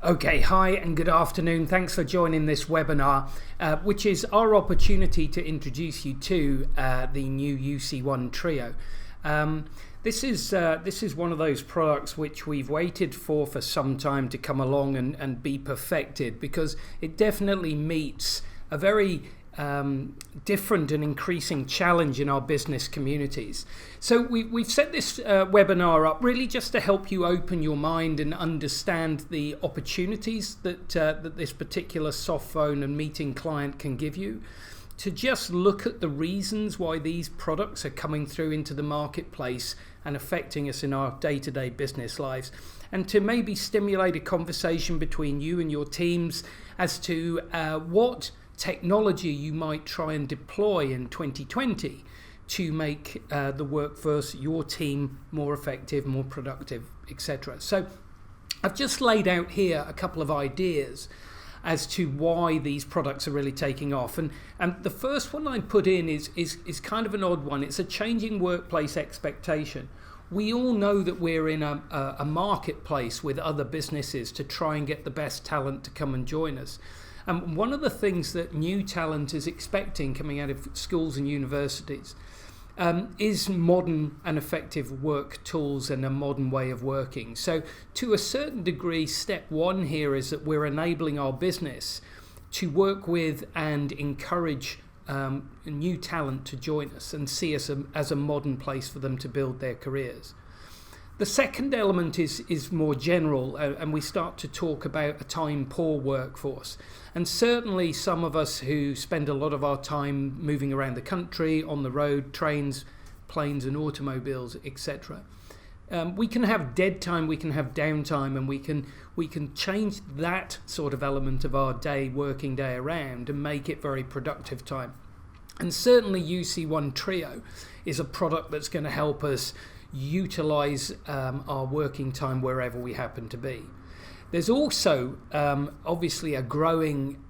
Okay, hi and good afternoon. Thanks for joining this webinar, which is our opportunity to introduce you to the new UCOne Trio. This is one of those products which we've waited for some time to come along and be perfected, because it definitely meets a very different and increasing challenge in our business communities. So we've set this webinar up really just to help you open your mind and understand the opportunities that this particular Softphone and meeting client can give you, to just look at the reasons why these products are coming through into the marketplace and affecting us in our day-to-day business lives, and to maybe stimulate a conversation between you and your teams as to what technology you might try and deploy in 2020 to make the workforce, your team, more effective, more productive, etc. So I've just laid out here a couple of ideas as to why these products are really taking off, and the first one I put in is kind of an odd one. It's a changing workplace expectation. We all know that we're in a marketplace with other businesses to try and get the best talent to come and join us. And one of the things that new talent is expecting coming out of schools and universities is modern and effective work tools and a modern way of working. So to a certain degree, step one here is that we're enabling our business to work with and encourage new talent to join us and see us as a modern place for them to build their careers. The second element is more general, and we start to talk about a time-poor workforce. And certainly some of us who spend a lot of our time moving around the country, on the road, trains, planes and automobiles, etc. We can have dead time, we can have downtime, and we can change that sort of element of our day, working day around, and make it very productive time. And certainly UCOne Trio is a product that's going to help us utilize our working time wherever we happen to be. There's also obviously a growing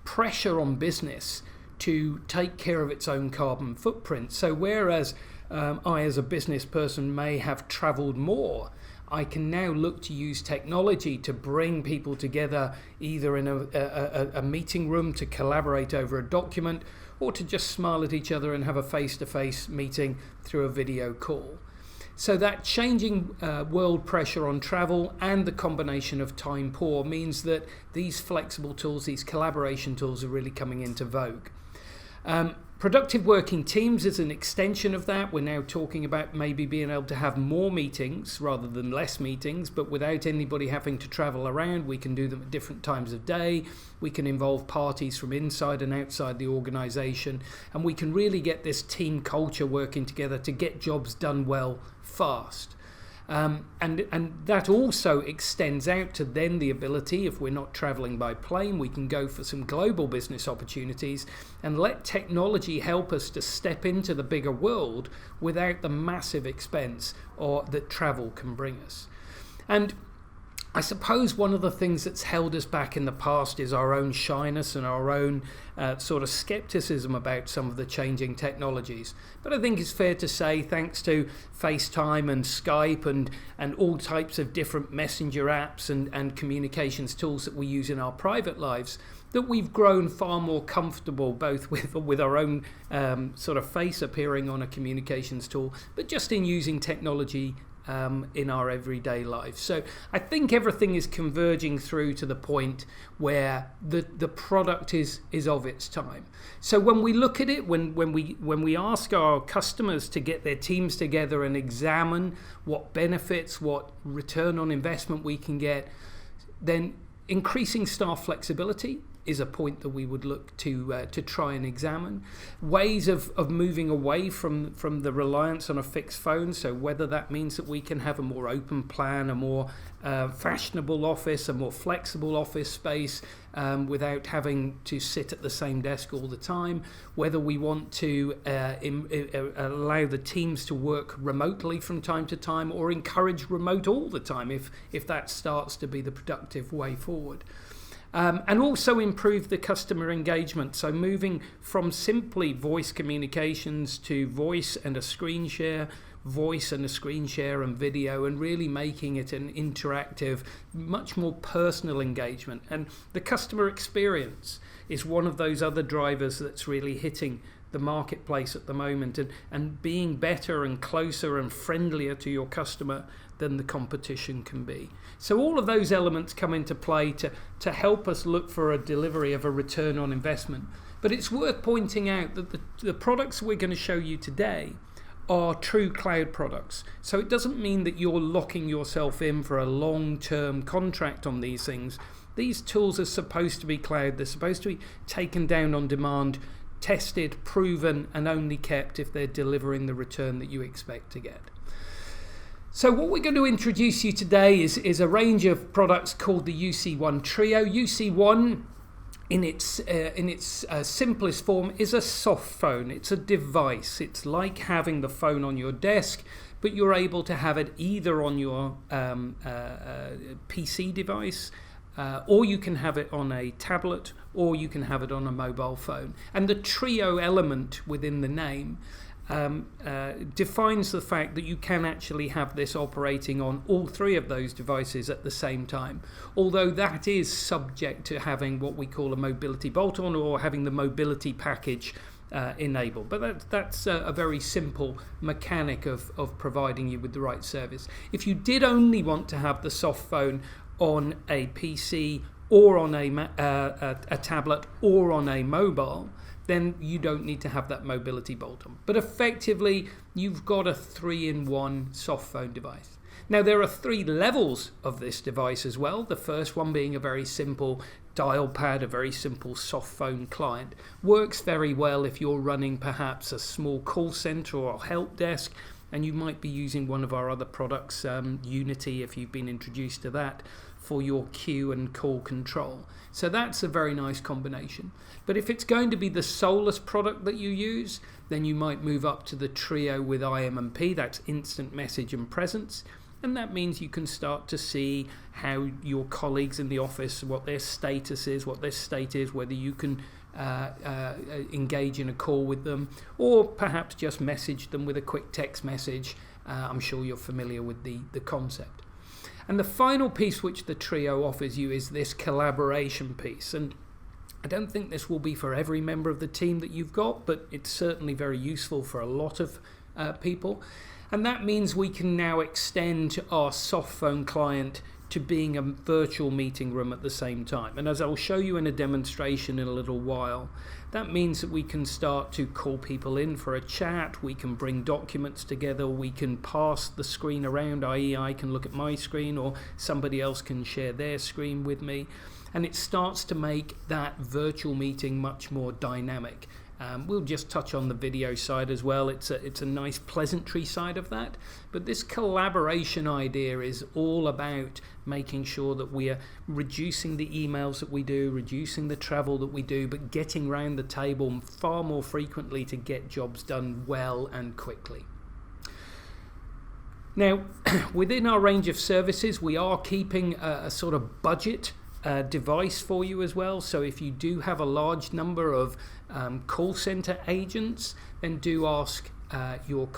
pressure on business to take care of its own carbon footprint. So whereas I as a business person may have traveled more, I can now look to use technology to bring people together, either in a meeting room to collaborate over a document, or to just smile at each other and have a face-to-face meeting through a video call. So that changing world pressure on travel and the combination of time poor means that these flexible tools, these collaboration tools, are really coming into vogue. Productive working teams is an extension of that. We're now talking about maybe being able to have more meetings rather than less meetings, but without anybody having to travel around. We can do them at different times of day. We can involve parties from inside and outside the organization, and we can really get this team culture working together to get jobs done well fast. And that also extends out to then the ability, if we're not traveling by plane, we can go for some global business opportunities and let technology help us to step into the bigger world without the massive expense that travel can bring us. And I suppose one of the things that's held us back in the past is our own shyness and our own sort of skepticism about some of the changing technologies. But I think it's fair to say, thanks to FaceTime and Skype and all types of different messenger apps and communications tools that we use in our private lives, that we've grown far more comfortable both with our own sort of face appearing on a communications tool, but just in using technology in our everyday life. So I think everything is converging through to the point where the product is of its time. So when we look at it, when we ask our customers to get their teams together and examine what benefits, what return on investment we can get, then increasing staff flexibility is a point that we would look to try and examine. Ways of moving away from the reliance on a fixed phone, so whether that means that we can have a more open plan, a more fashionable office, a more flexible office space without having to sit at the same desk all the time, whether we want to allow the teams to work remotely from time to time, or encourage remote all the time if that starts to be the productive way forward. And also improve the customer engagement. So moving from simply voice communications to voice and a screen share, voice and a screen share and video, and really making it an interactive, much more personal engagement. And the customer experience is one of those other drivers that's really hitting the marketplace at the moment, and being better and closer and friendlier to your customer than the competition can be. So all of those elements come into play to help us look for a delivery of a return on investment. But it's worth pointing out that the products we're going to show you today are true cloud products. So it doesn't mean that you're locking yourself in for a long-term contract on these things. These tools are supposed to be cloud. They're supposed to be taken down on demand, tested, proven, and only kept if they're delivering the return that you expect to get. So what we're going to introduce you today is a range of products called the UCOne Trio. UCOne, in its simplest form, is a soft phone. It's a device. It's like having the phone on your desk, but you're able to have it either on your PC device, or you can have it on a tablet, or you can have it on a mobile phone. And the Trio element within the name defines the fact that you can actually have this operating on all three of those devices at the same time, although that is subject to having what we call a mobility bolt-on or having the mobility package enabled. But that's a very simple mechanic of providing you with the right service. If you did only want to have the Softphone on a PC or on a tablet or on a mobile, then you don't need to have that mobility bolt-on. But effectively, you've got a 3-in-1 Softphone device. Now, there are 3 levels of this device as well. The first one being a very simple dial pad, a very simple Softphone client. Works very well if you're running perhaps a small call center or help desk, and you might be using one of our other products, Unity, if you've been introduced to that, for your queue and call control. So that's a very nice combination. But if it's going to be the soulless product that you use, then you might move up to the Trio with IM&P, that's instant message and presence. And that means you can start to see how your colleagues in the office, what their status is, what their state is, whether you can engage in a call with them, or perhaps just message them with a quick text message. I'm sure you're familiar with the concept. And the final piece which the Trio offers you is this collaboration piece. And I don't think this will be for every member of the team that you've got, but it's certainly very useful for a lot of people. And that means we can now extend our Softphone client to being a virtual meeting room at the same time. And as I'll show you in a demonstration in a little while, that means that we can start to call people in for a chat, we can bring documents together, we can pass the screen around, i.e. I can look at my screen or somebody else can share their screen with me. And it starts to make that virtual meeting much more dynamic. We'll just touch on the video side as well. It's a nice pleasantry side of that. But this collaboration idea is all about making sure that we are reducing the emails that we do, reducing the travel that we do, but getting round the table far more frequently to get jobs done well and quickly. Now, within our range of services, we are keeping a sort of budget device for you as well. So if you do have a large number of call center agents, then do ask your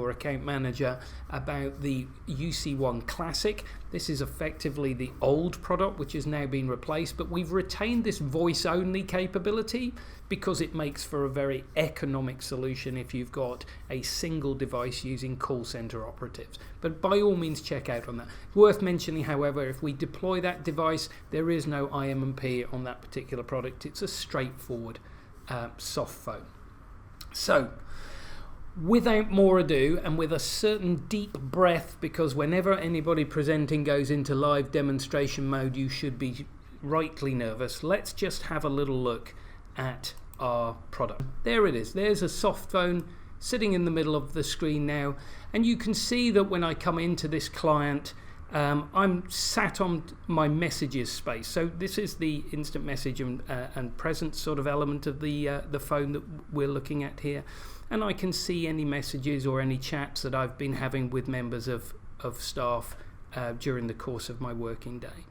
account manager about the UCOne Classic. This is effectively the old product which has now been replaced, but we've retained this voice only capability because it makes for a very economic solution if you've got a single device using call center operatives. But by all means check out on that. Worth mentioning, however, if we deploy that device, there is no IM&P on that particular product. It's a straightforward Softphone. So without more ado, and with a certain deep breath, because whenever anybody presenting goes into live demonstration mode, you should be rightly nervous. Let's just have a little look at our product. There it is. There's a Softphone sitting in the middle of the screen now, and you can see that when I come into this client, I'm sat on my messages space. So this is the instant message and presence sort of element of the phone that we're looking at here. And I can see any messages or any chats that I've been having with members of staff during the course of my working day.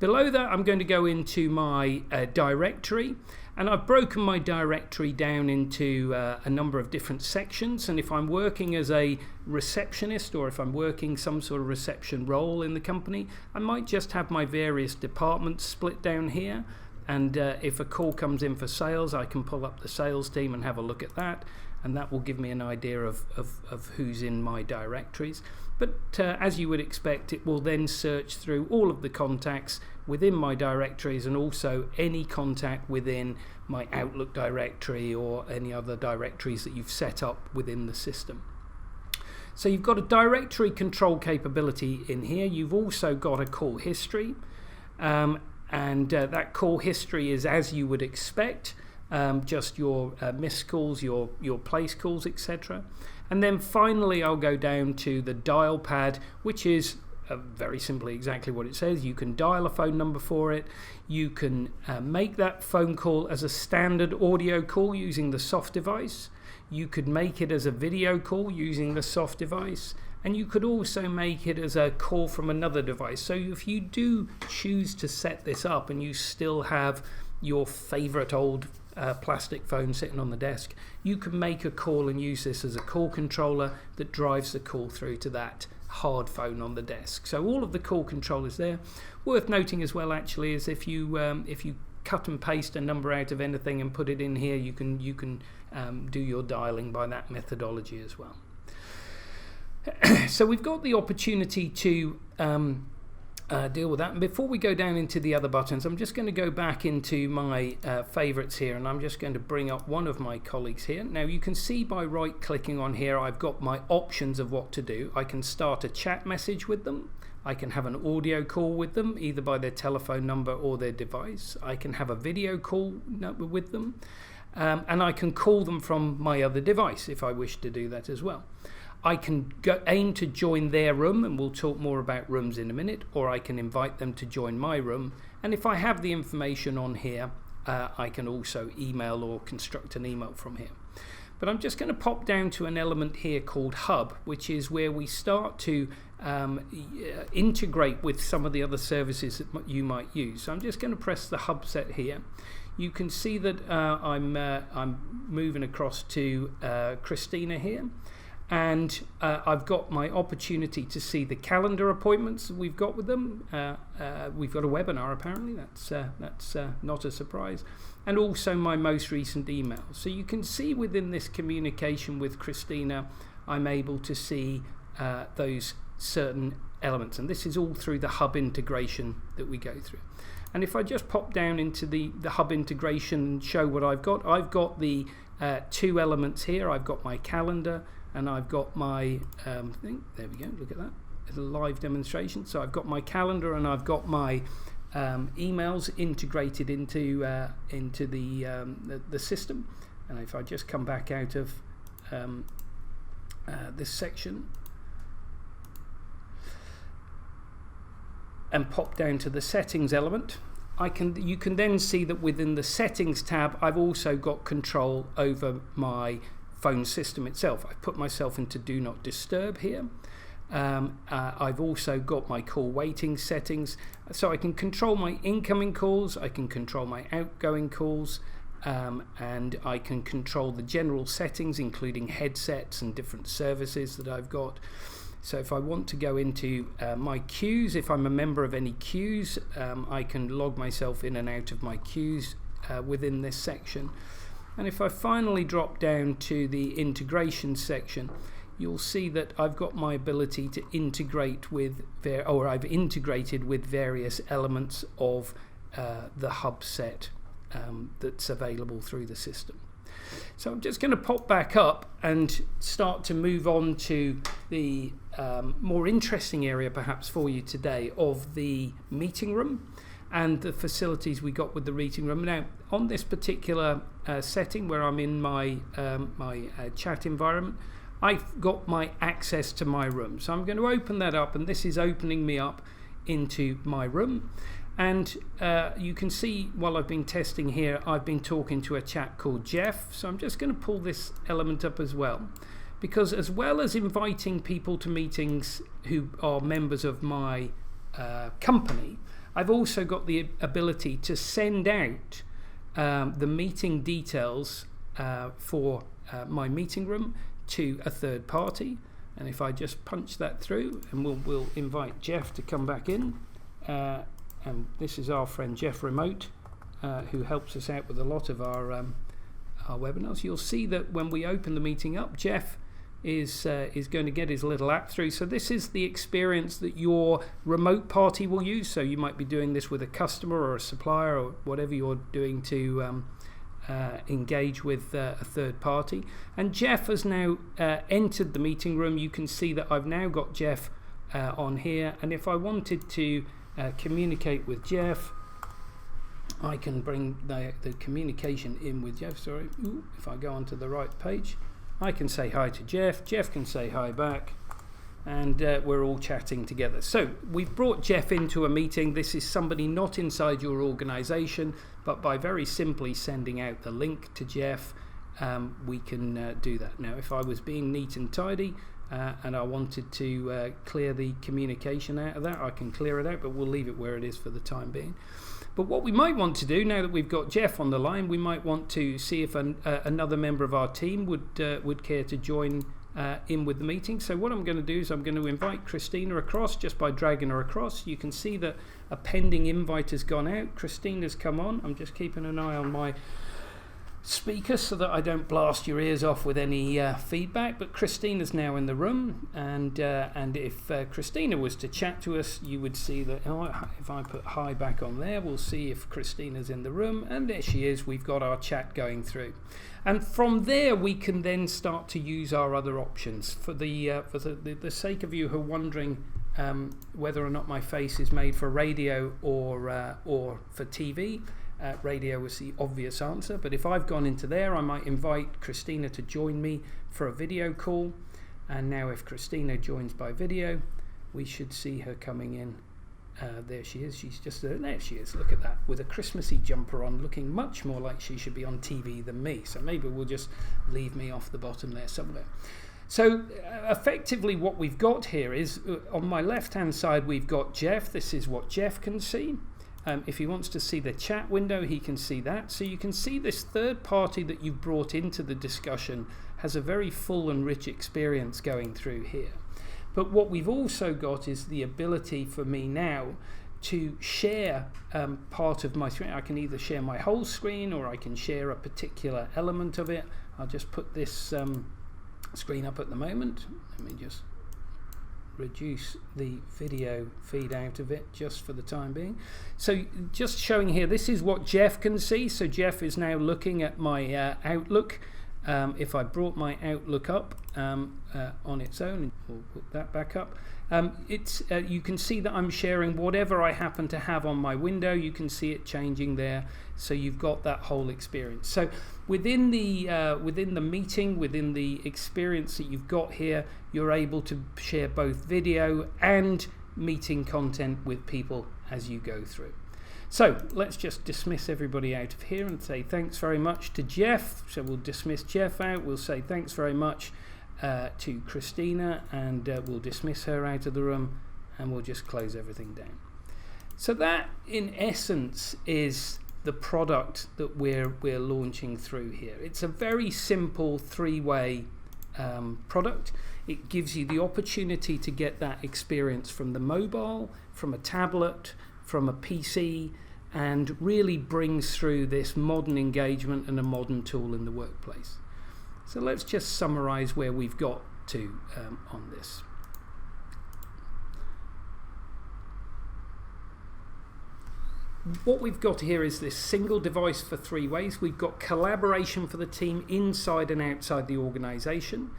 Below that, I'm going to go into my directory, And I've broken my directory down into a number of different sections, and if I'm working as a receptionist or if I'm working some sort of reception role in the company, I might just have my various departments split down here, and if a call comes in for sales, I can pull up the sales team and have a look at that, and that will give me an idea of who's in my directories. But as you would expect, it will then search through all of the contacts within my directories and also any contact within my Outlook directory or any other directories that you've set up within the system. So you've got a directory control capability in here. You've also got a call history, and that call history is as you would expect, just your missed calls, your place calls, etc. And then finally I'll go down to the dial pad, which is very simply exactly what it says. You can dial a phone number for it. You can make that phone call as a standard audio call using the soft device. You could make it as a video call using the soft device, and you could also make it as a call from another device. So if you do choose to set this up and you still have your favorite old plastic phone sitting on the desk, you can make a call and use this as a call controller that drives the call through to that hard phone on the desk. So all of the call control is there. Worth noting as well, actually, is if you cut and paste a number out of anything and put it in here, you can do your dialing by that methodology as well. So we've got the opportunity to deal with that. And before we go down into the other buttons, I'm just going to go back into my favorites here, and I'm just going to bring up one of my colleagues here. Now you can see by right clicking on here, I've got my options of what to do. I can start a chat message with them. I can have an audio call with them, either by their telephone number or their device. I can have a video call with them, and I can call them from my other device if I wish to do that as well. I can aim to join their room, and we'll talk more about rooms in a minute, or I can invite them to join my room. And if I have the information on here, I can also email or construct an email from here. But I'm just going to pop down to an element here called Hub, which is where we start to integrate with some of the other services that you might use. So I'm just going to press the Hub set here. You can see that I'm moving across to Christina here. And I've got my opportunity to see the calendar appointments we've got with them. We've got a webinar apparently, that's not a surprise. And also my most recent email. So you can see within this communication with Christina, I'm able to see those certain elements. And this is all through the Hub integration that we go through. And if I just pop down into the Hub integration and show what I've got the two elements here. I've got my calendar, and I've got my thing. There we go, look at that. It's a live demonstration. So I've got my calendar and I've got my emails integrated into the system. And if I just come back out of this section and pop down to the settings element, you can then see that within the settings tab, I've also got control over my phone system itself. I've put myself into do not disturb here. I've also got my call waiting settings, so I can control my incoming calls, I can control my outgoing calls, and I can control the general settings including headsets and different services that I've got. So if I want to go into my queues, if I'm a member of any queues, I can log myself in and out of my queues within this section. And if I finally drop down to the integration section, you'll see that I've got my ability to integrate with, I've integrated with various elements of the Hub set that's available through the system. So I'm just going to pop back up and start to move on to the more interesting area perhaps for you today of the meeting room and the facilities we got with the meeting room. Now on this particular setting where I'm in my chat environment, I've got my access to my room. So I'm going to open that up, and this is opening me up into my room. And you can see while I've been testing here, I've been talking to a chap called Jeff. So I'm just going to pull this element up as well, because as well as inviting people to meetings who are members of my company, I've also got the ability to send out the meeting details for my meeting room to a third party. And if I just punch that through, and we'll invite Jeff to come back in, and this is our friend Jeff Remote, who helps us out with a lot of our webinars. You'll see that when we open the meeting up, Jeff is going to get his little app through. So this is the experience that your remote party will use. So you might be doing this with a customer or a supplier or whatever you're doing to engage with a third party. And Jeff has now entered the meeting room. You can see that I've now got Jeff on here, and if I wanted to communicate with Jeff, I can bring the communication in with Jeff. Sorry, if I go onto the right page, I can say hi to Jeff, Jeff can say hi back, and we're all chatting together. So we've brought Jeff into a meeting. This is somebody not inside your organization, but by very simply sending out the link to Jeff, we can do that. Now, if I was being neat and tidy and I wanted to clear the communication out of that, I can clear it out, but we'll leave it where it is for the time being. But what we might want to do, now that we've got Jeff on the line, we might want to see if another member of our team would care to join in with the meeting. So what I'm going to do is I'm going to invite Christina across just by dragging her across. You can see that a pending invite has gone out. Christina's come on. I'm just keeping an eye on my speaker so that I don't blast your ears off with any feedback, but Christina's now in the room, and if Christina was to chat to us, you would see that if I put hi back on there, we'll see if Christina's in the room, and there she is. We've got our chat going through, and from there we can then start to use our other options. For the sake of you who are wondering whether or not my face is made for radio or for TV, radio was the obvious answer, but if I've gone into there, I might invite Christina to join me for a video call. And now if Christina joins by video, we should see her coming in. There she is. She's just there. She is. Look at that, with a Christmassy jumper on, looking much more like she should be on TV than me. So maybe we'll just leave me off the bottom there somewhere. So effectively what we've got here is on my left hand side we've got Jeff. This is what Jeff can see. If he wants to see the chat window, he can see that. So you can see this third party that you've brought into the discussion has a very full and rich experience going through here. But what we've also got is the ability for me now to share part of my screen. I can either share my whole screen or I can share a particular element of it. I'll just put this screen up at the moment. Let me just reduce the video feed out of it just for the time being. So just showing here, this is what Jeff can see. So Jeff is now looking at my Outlook. If I brought my Outlook up on its own, we'll put that back up. You can see that I'm sharing whatever I happen to have on my window. You can see it changing there. So you've got that whole experience. So within the meeting, within the experience that you've got here, you're able to share both video and meeting content with people as you go through. So let's just dismiss everybody out of here and say thanks very much to Jeff. So we'll dismiss Jeff out. We'll say thanks very much to Christina, and we'll dismiss her out of the room, and we'll just close everything down. So that in essence is the product that we're launching through here. It's a very simple three-way product. It gives you the opportunity to get that experience from the mobile, from a tablet, from a PC, and really brings through this modern engagement and a modern tool in the workplace. So let's just summarize where we've got to on this. What we've got here is this single device for three ways. We've got collaboration for the team inside and outside the organization.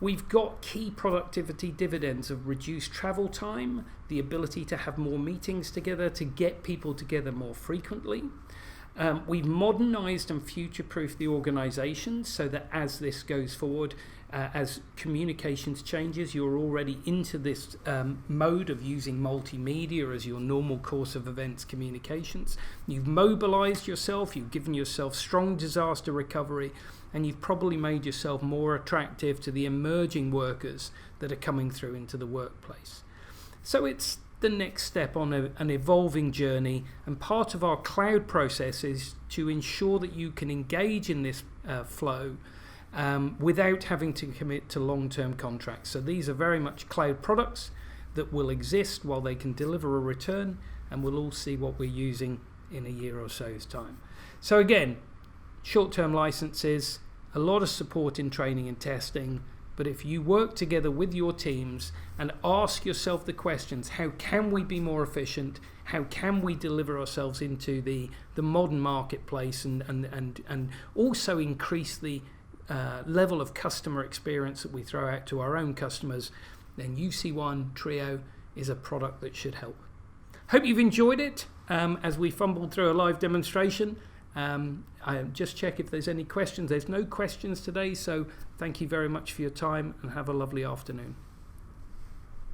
We've got key productivity dividends of reduced travel time, the ability to have more meetings together, to get people together more frequently. We've modernized and future-proofed the organization so that as this goes forward, as communications changes, you're already into this mode of using multimedia as your normal course of events communications. You've mobilized yourself, you've given yourself strong disaster recovery, and you've probably made yourself more attractive to the emerging workers that are coming through into the workplace. So it's the next step on an evolving journey, and part of our cloud process is to ensure that you can engage in this flow without having to commit to long-term contracts. So these are very much cloud products that will exist while they can deliver a return, and we'll all see what we're using in a year or so's time. So again, short-term licenses, a lot of support in training and testing, but if you work together with your teams and ask yourself the questions, how can we be more efficient? How can we deliver ourselves into the modern marketplace and also increase the level of customer experience that we throw out to our own customers, then UCOne Trio is a product that should help. Hope you've enjoyed it as we fumbled through a live demonstration. I just check if there's any questions. There's no questions today, so thank you very much for your time and have a lovely afternoon.